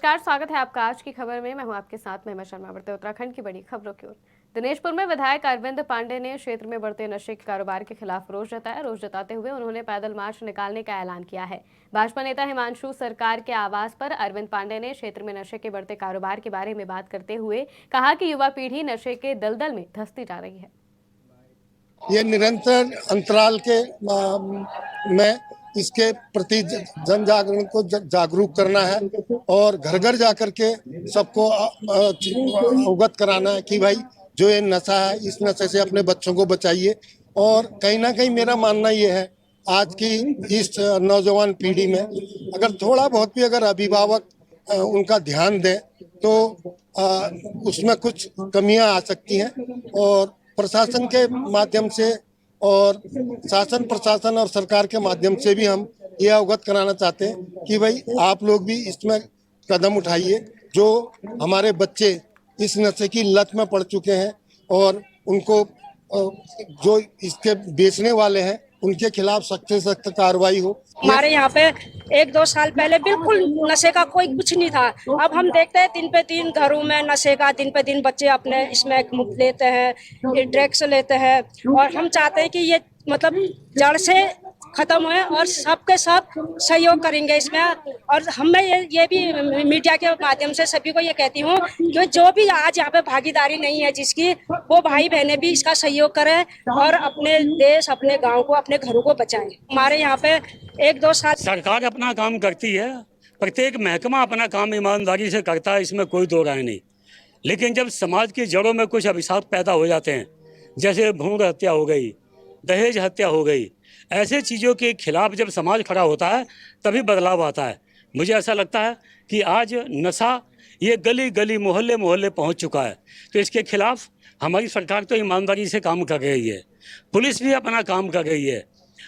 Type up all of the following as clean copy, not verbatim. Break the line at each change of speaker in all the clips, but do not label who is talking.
नमस्कार, स्वागत है आपका आज की खबर में। मैं हूं आपके साथ महिमा शर्मा। बढ़ते उत्तराखंड की बड़ी खबरों की ओर। दिनेशपुर में विधायक अरविंद पांडे ने क्षेत्र में बढ़ते नशे के कारोबार के खिलाफ रोष जताया। रोष जताते हुए उन्होंने पैदल मार्च निकालने का ऐलान किया है। भाजपा नेता हिमांशु सरकार के आवास पर अरविंद पांडे ने क्षेत्र में नशे के बढ़ते कारोबार के बारे में बात करते हुए कहा कि युवा पीढ़ी नशे के दलदल में धंसती जा रही है।
ये निरंतर अंतराल के में इसके प्रति जन जागरण को जागरूक करना है और घर घर जाकर के सबको अवगत कराना है कि भाई जो ये नशा है इस नशे से अपने बच्चों को बचाइए। और कहीं ना कहीं मेरा मानना ये है आज की इस नौजवान पीढ़ी में अगर थोड़ा बहुत भी अगर अभिभावक उनका ध्यान दें तो उसमें कुछ कमियां आ सकती हैं। और प्रशासन के माध्यम से और शासन प्रशासन और सरकार के माध्यम से भी हम ये अवगत कराना चाहते हैं कि भाई आप लोग भी इसमें कदम उठाइए। जो हमारे बच्चे इस नशे की लत में पड़ चुके हैं और उनको जो इसके बेचने वाले हैं उनके खिलाफ सख्त से सख्त कार्रवाई हो।
हमारे यहाँ पे 1-2 साल पहले बिल्कुल नशे का कोई कुछ नहीं था। अब हम देखते हैं दिन पे दिन घरों में नशे का दिन पे दिन बच्चे अपने इसमें मुफ्त लेते हैं, ड्रग्स लेते हैं। और हम चाहते हैं कि ये मतलब जड़ से खत्म हुए और सबके सब सहयोग करेंगे इसमें। और मैं ये भी मीडिया के माध्यम से सभी को ये कहती हूँ कि जो भी आज यहाँ पे भागीदारी नहीं है जिसकी, वो भाई बहनें भी इसका सहयोग करें और अपने देश, अपने गांव को, अपने घरों को बचाएं। हमारे यहाँ पे 1-2 साल
सरकार अपना काम करती है, प्रत्येक महकमा अपना काम ईमानदारी से करता है, इसमें कोई दो राय नहीं। लेकिन जब समाज की जड़ों में कुछ अभिशाप पैदा हो जाते हैं, जैसे भ्रूण हत्या हो गई, दहेज हत्या हो गई, ऐसे चीज़ों के खिलाफ जब समाज खड़ा होता है तभी बदलाव आता है। मुझे ऐसा लगता है कि आज नशा ये गली गली मोहल्ले मोहल्ले पहुंच चुका है, तो इसके खिलाफ हमारी सरकार तो ईमानदारी से काम कर रही है, पुलिस भी अपना काम कर रही है,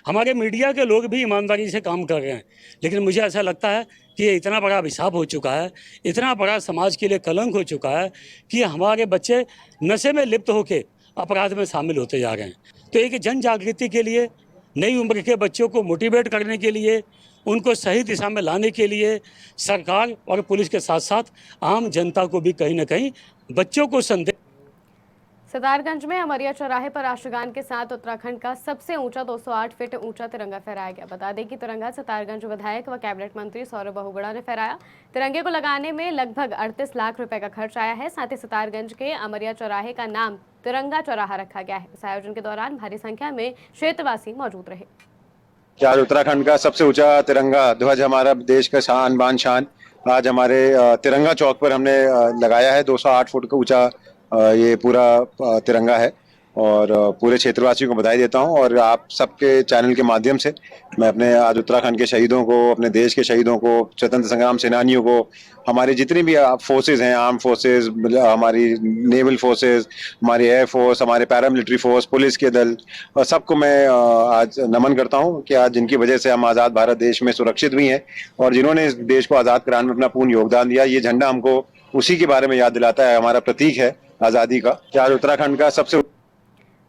हमारे मीडिया के लोग भी ईमानदारी से काम कर रहे हैं। लेकिन मुझे ऐसा लगता है कि ये इतना बड़ा अभिशाप हो चुका है, इतना बड़ा समाज के लिए कलंक हो चुका है कि हमारे बच्चे नशे में लिप्त होकर अपराध में शामिल होते जा रहे हैं। तो एक जन जागृति के लिए, नई उम्र के बच्चों को मोटिवेट करने के लिए, उनको सही दिशा में लाने के लिए सरकार और पुलिस के साथ साथ आम जनता को भी कहीं ना कहीं बच्चों को संदेश।
सितारगंज में अमरिया चौराहे पर राष्ट्रगान के साथ उत्तराखंड का सबसे ऊंचा 208 फीट ऊंचा तिरंगा फहराया गया। बता दें कि तिरंगा सितारगंज विधायक व कैबिनेट मंत्री सौरभ बहुगुणा ने फहराया। तिरंगे को लगाने में लगभग 38 लाख रुपए का खर्च आया है। साथ ही सितारगंज के अमरिया चौराहे का नाम तिरंगा चौराहा रखा गया है। इस आयोजन के दौरान भारी संख्या में क्षेत्रवासी मौजूद रहे।
आज उत्तराखंड का सबसे ऊंचा तिरंगा ध्वज, हमारा देश का शान बान शान, आज हमारे तिरंगा चौक पर हमने लगाया है। 208 फुट का ऊंचा ये पूरा तिरंगा है और पूरे क्षेत्रवासियों को बधाई देता हूं। और आप सबके चैनल के माध्यम से मैं अपने आज उत्तराखंड के शहीदों को, अपने देश के शहीदों को, स्वतंत्र संग्राम सेनानियों को, हमारी जितनी भी फोर्सेज हैं, आर्म फोर्सेज, हमारी नेवल फोर्सेज, हमारी एयर फोर्स, हमारे पैरामिलिट्री फोर्स, पुलिस के दल, सबको मैं आज नमन करता हूं कि आज जिनकी वजह से हम आज़ाद भारत देश में सुरक्षित भी हैं और जिन्होंने इस देश को आज़ाद कराने में अपना पूर्ण योगदान दिया। ये झंडा हमको उसी के बारे में याद दिलाता है, हमारा प्रतीक है आज़ादी का। कि आज उत्तराखंड का सबसे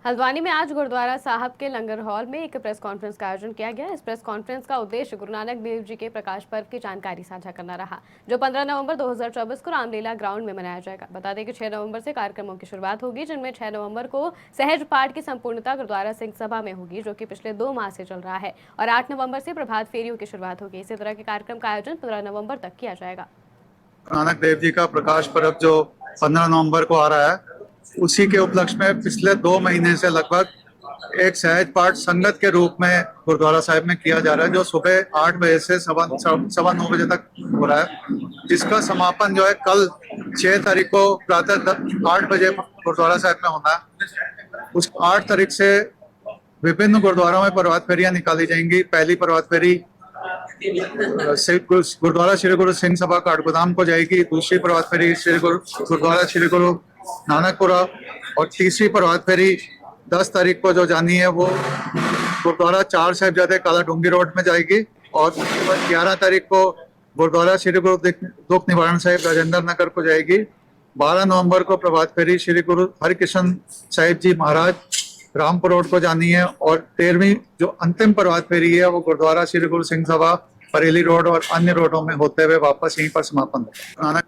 हल्द्वानी में आज गुरुद्वारा साहब के लंगर हॉल में एक प्रेस कॉन्फ्रेंस का आयोजन किया गया। इस प्रेस कॉन्फ्रेंस का उद्देश्य गुरु नानक देव जी के प्रकाश पर्व की जानकारी साझा करना रहा, जो 15 नवंबर 2024 को रामलीला ग्राउंड में मनाया जाएगा। बता दें कि 6 नवंबर से कार्यक्रमों की शुरुआत होगी, जिनमें 6 नवंबर को सहज पाठ की संपूर्णता गुरुद्वारा सिंह सभा में होगी, जो कि पिछले 2 माह से चल रहा है, और 8 नवंबर से प्रभात फेरियों की शुरुआत होगी। इसी तरह के कार्यक्रम का आयोजन 15 नवंबर तक किया जाएगा।
नानक देव जी का प्रकाश पर्व जो 15 नवंबर को आ रहा है, उसी के उपलक्ष्य में पिछले 2 महीने से लगभग एक सहज पाठ संगत के रूप में गुरुद्वारा साहिब में किया जा रहा है, जो सुबह 8 बजे से सवा 9 बजे तक हो रहा है, जिसका समापन जो है कल 6 तारीख को प्रातः 8 बजे गुरुद्वारा साहिब में होना है। उस 8 तारीख से विभिन्न गुरुद्वारों में प्रभात फेरियां निकाली जाएंगी। पहली प्रभात फेरी गुरुद्वारा श्री गुरु सिंह सभा काठगोदाम को जाएगी, दूसरी प्रभात फेरी गुरुद्वारा श्री गुरु नानकपुरा, और तीसरी प्रभात फेरी 10 तारीख को जो जानी है वो गुरुद्वारा 4 साहिबजादे काला डूंगी रोड में जाएगी, और 11 तारीख को गुरुद्वारा श्री गुरु दुख निवारण साहिब राजेंद्र नगर को जाएगी। 12 नवंबर को प्रभात फेरी श्री गुरु हरिकृष्ण साहिब जी महाराज रामपुर रोड को जानी है, और 13वीं जो अंतिम प्रभात फेरी है वो गुरुद्वारा श्री गुरु सिंह सभा बरेली रोड और अन्य रोडों में होते हुए वापस यहीं पर समापन होगा।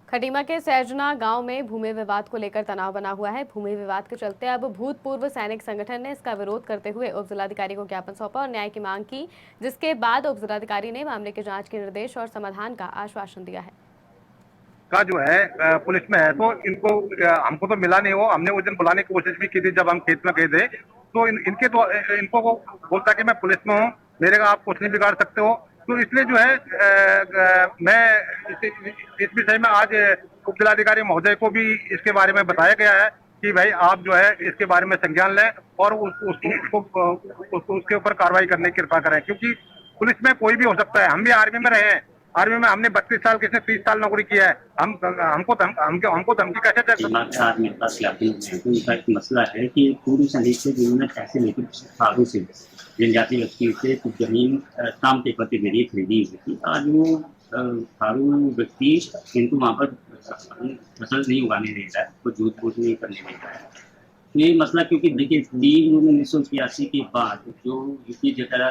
खटीमा के सैजना गांव में भूमि विवाद को लेकर तनाव बना हुआ है। भूमि विवाद के चलते अब भूतपूर्व सैनिक संगठन ने इसका विरोध करते हुए उप जिलाधिकारी को ज्ञापन सौंपा और न्याय की मांग की, जिसके बाद उप जिलाधिकारी ने मामले की जांच के निर्देश और समाधान का आश्वासन दिया है।
का जो है पुलिस में है, तो इनको हमको तो मिला नहीं। हो हमने उस दिन बुलाने की कोशिश भी की थी जब हम खेत में गए थे, तो इनके तो इनको बोलता कि मैं पुलिस में हूँ, मेरे का आप कुछ नहीं बिगाड़ सकते हो। तो इसलिए जो है मैं इस विषय में आज उप जिलाधिकारी महोदय को भी इसके बारे में बताया गया है कि भाई आप जो है इसके बारे में संज्ञान लें और उसके ऊपर कार्रवाई करने की कृपा करें, क्योंकि पुलिस में कोई भी हो सकता है। हम भी आर्मी में रहे हैं, आर्मी में हमने 32 साल, किसने 30 साल नौकरी किया है। हमको धमकी कैसे दे सकते
आज मेरे पास उनका एक मसला है कि पूर्व सैनिक से जिन्होंने पैसे लेकर सालों से जनजाति व्यक्तियों से कुछ जमीन काम पेपर के जरिए खरीदी हुई थी। आज वो थारू व्यक्ति इनको वहाँ पर फसल नहीं उगाने देता है, कुछ झूठ फूट नहीं करने देता है। ये मसला क्योंकि देखिए 1981 के बाद जो यूपी जगह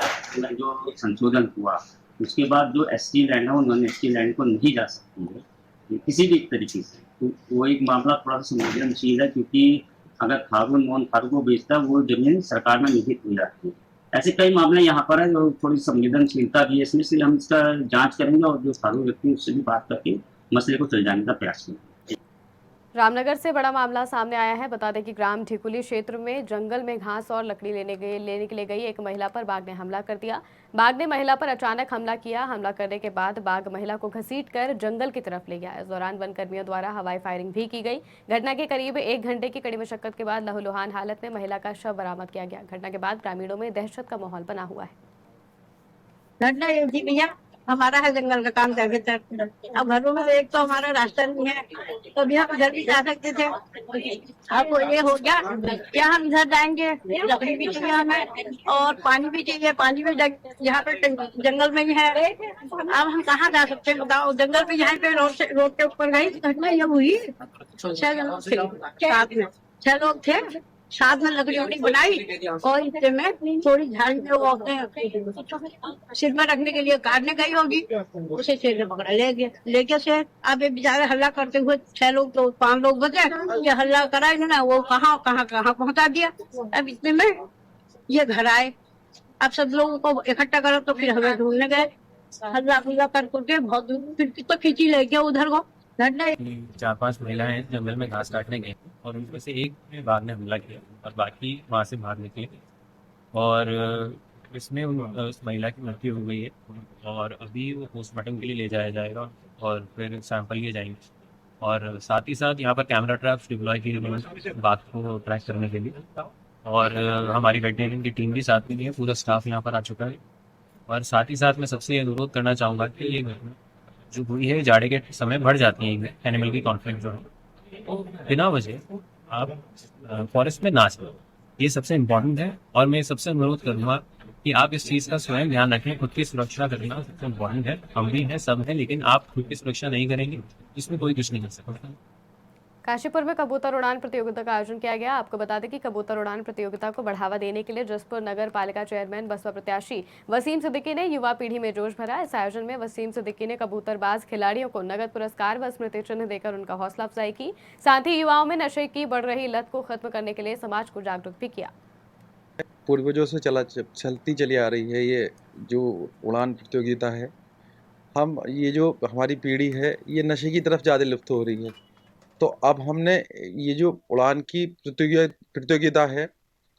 जो संशोधन हुआ, उसके बाद जो एसटी लैंड है उन्होंने एसटी लैंड को नहीं जा सकती है किसी भी तरीके से। तो वो एक मामला थोड़ा सा संवेदनशील है, क्योंकि अगर थारू नॉन थारू को बेचता है वो जमीन सरकार में निहित हो जाती है। ऐसे कई मामले यहाँ पर है जो थोड़ी संवेदनशीलता भी है, इसलिए हम इसका जांच करेंगे और जो थारू व्यक्ति उससे भी बात करके मसले को सुलझाने का प्रयास करेंगे।
रामनगर से बड़ा मामला सामने आया है। बता दें कि ग्राम ढिकुली क्षेत्र में जंगल में घास और लकड़ी लेने के लिए गई एक महिला पर बाघ ने हमला कर दिया। बाघ ने महिला पर अचानक हमला किया। हमला करने के बाद बाघ महिला को घसीटकर जंगल की तरफ ले गया। इस दौरान वन कर्मियों द्वारा हवाई फायरिंग भी की गई। घटना के करीब 1 घंटे की कड़ी मशक्कत के बाद लहूलुहान हालत में महिला का शव बरामद किया गया। घटना के बाद ग्रामीणों में दहशत का माहौल बना हुआ है।
घटना ये थी भैया, हमारा है जंगल का काम करके तक। अब घरों में एक तो हमारा रास्ता नहीं है, तो भी हम इधर भी जा सकते थे। अब ये हो गया क्या हम इधर जाएंगे, लकड़ी भी चाहिए हमें और पानी भी चाहिए। पानी भी यहाँ पे जंगल में ही है। अब हम कहाँ जा सकते हैं बताओ। जंगल पे यहाँ पे रोड के ऊपर गई घटना ये हुई। 6 लोग थे साथ में, 6 लोग थे साथ में, लकड़ी उकड़ी बनाई और इससे में थोड़ी झाड़ी में वो सिर में रखने के लिए काटने गई होगी, उसे शेर ने पकड़ा ले गया। लेके से अब ये बेचारे हल्ला करते हुए 6 लोग तो 5 लोग बचे, ये हल्ला करा इन्होंने, वो कहाँ पहुंचा दिया। अब इतने में ये घर आए। अब सब लोगों को इकट्ठा करो तो फिर हमें ढूंढने गए, हल्ला खुल्ला करके बहुत दूर फिर तो खींची ले गया उधर को।
4-5 महिलाएं जंगल में घास काटने गई और उनमें से एक में बाघ ने हमला किया और बाकी वहां से भाग निकले और इसमें उस महिला की मृत्यु हो गई है और अभी वो पोस्टमार्टम के लिए ले जाया जाएगा और फिर सैंपल लिए जाएंगे। और साथ ही साथ यहाँ पर कैमरा ट्रैप्स डिप्लॉय किए गए हैं बाघ को ट्रैक करने के लिए और हमारी वेटरनरी की टीम भी साथ में है, पूरा स्टाफ यहाँ पर आ चुका है। और साथ ही साथ मैं सबसे अनुरोध करना चाहूँगा कि ये घटना जो हुई है जाड़े के समय बढ़ जाती है, एनिमल की कॉन्फ्लिक्ट जो है तो बिना वजह आप फॉरेस्ट में ना जाओ, ये सबसे इम्पोर्टेंट है। और मैं सबसे अनुरोध करूँगा कि आप इस चीज़ का स्वयं ध्यान रखें, खुद की सुरक्षा करना सबसे इम्पोर्टेंट है। हम भी हैं, सब हैं, लेकिन आप खुद की सुरक्षा नहीं करेंगे इसमें कोई कुछ नहीं कर सकता।
काशीपुर में कबूतर उड़ान प्रतियोगिता का आयोजन किया गया। आपको बता दें कि कबूतर उड़ान प्रतियोगिता को बढ़ावा देने के लिए जसपुर नगर पालिका चेयरमैन बसपा प्रत्याशी वसीम सिद्दीकी ने युवा पीढ़ी में जोश भरा। इस आयोजन में वसीम सिद्दीकी ने कबूतरबाज खिलाड़ियों को नगद पुरस्कार व स्मृति चिन्ह देकर उनका हौसला अफजाई की। साथ ही युवाओं में नशे की बढ़ रही लत को खत्म करने के लिए समाज को जागरूक भी किया।
पूर्वजों से चलती चली आ रही है ये जो उड़ान प्रतियोगिता है। हम ये जो हमारी पीढ़ी है ये नशे की तरफ ज़्यादा लुप्त हो रही है, तो अब हमने ये जो उड़ान की प्रतियोगिता है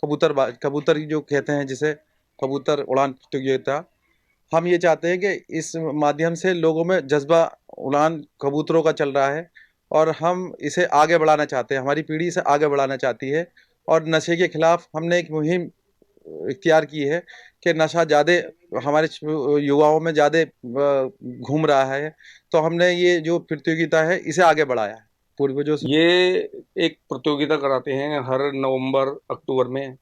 कबूतर जो कहते हैं जिसे कबूतर उड़ान प्रतियोगिता, हम ये चाहते हैं कि इस माध्यम से लोगों में जज्बा उड़ान कबूतरों का चल रहा है और हम इसे आगे बढ़ाना चाहते हैं, हमारी पीढ़ी इसे आगे बढ़ाना चाहती है। और नशे के खिलाफ हमने एक मुहिम इख्तियार की है कि नशा ज़्यादा हमारे युवाओं में ज़्यादा घूम रहा है, तो हमने ये जो प्रतियोगिता है इसे आगे बढ़ाया है। पूर्वजों से
ये एक प्रतियोगिता कराते हैं हर नवंबर अक्टूबर में,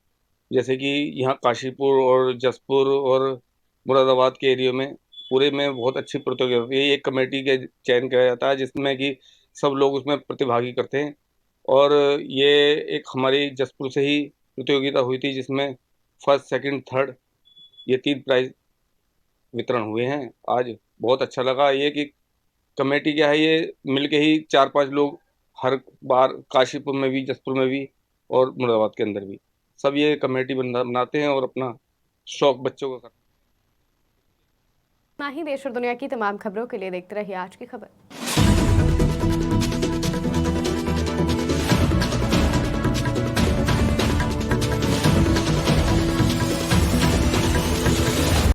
जैसे कि यहाँ काशीपुर और जसपुर और मुरादाबाद के एरिया में पूरे में बहुत अच्छी प्रतियोगिता होती है। एक कमेटी के चयन किया जाता है जिसमें कि सब लोग उसमें प्रतिभागी करते हैं। और ये एक हमारी जसपुर से ही प्रतियोगिता हुई थी जिसमें फर्स्ट, सेकंड, थर्ड ये 3 प्राइज वितरण हुए हैं। आज बहुत अच्छा लगा। ये कि कमेटी क्या है, ये मिलके ही 4-5 लोग हर बार काशीपुर में भी, जसपुर में भी और मुरादाबाद के अंदर भी सब ये कमेटी बनाते हैं और अपना शौक बच्चों का करते हैं।
ना ही देश और दुनिया की तमाम खबरों के लिए देखते रहिए आज की खबर।